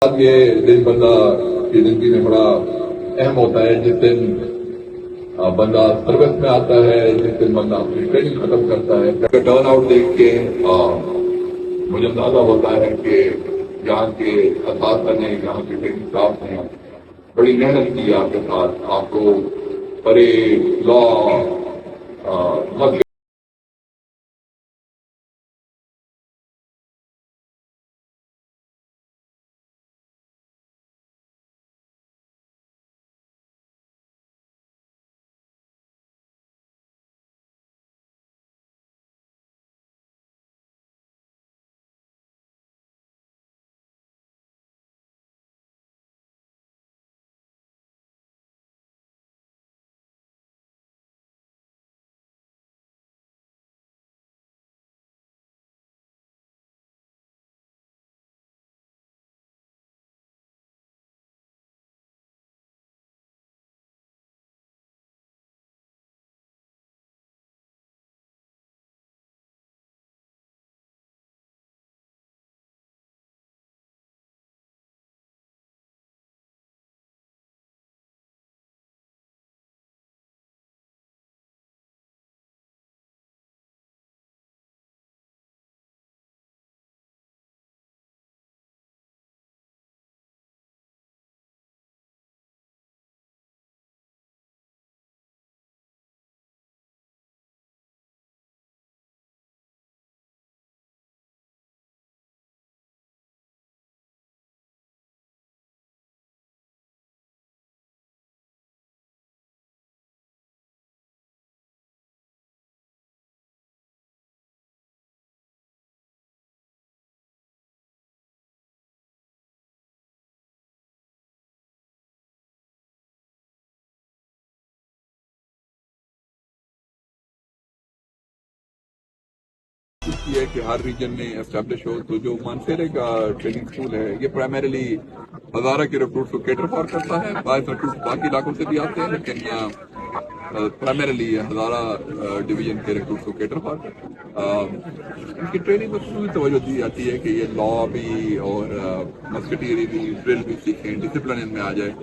ये दिन बंदा की जिंदगी में बड़ा अहम होता है। जिस दिन बंदा सर्विस में आता है, जिस दिन बंदा अपनी ट्रेनिंग खत्म करता है, टर्न आउट देख के मुझे अंदाजा होता है कि यहाँ के असासा ने, यहाँ के ट्रेनिंग स्टाफ ने बड़ी मेहनत की आपके साथ, आपको बड़े लॉ मत की है कि हर रीजन में एस्टेब्लिश हो। तो जो मानसेरे का ट्रेनिंग स्कूल है, ये प्राइमरीली हजारा के रिक्रूट्स को केटर फॉर करता है। बाकी रिक्रूट्स बाकी इलाकों से भी आते हैं, लेकिन प्राइमरीली हजारा डिवीजन के रिक्रूट्स को केटर फॉर इनकी ट्रेनिंग में पूरी तवज्जो दी जाती है कि ये लॉ भी और मस्कटियरी भी, ड्रिल भी सीखें, डिसिप्लिन इनमें आ जाए।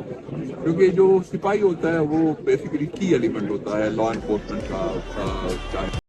क्योंकि जो सिपाही होता है वो बेसिकली की एलिमेंट होता है लॉ एनफोर्समेंट का, चाहे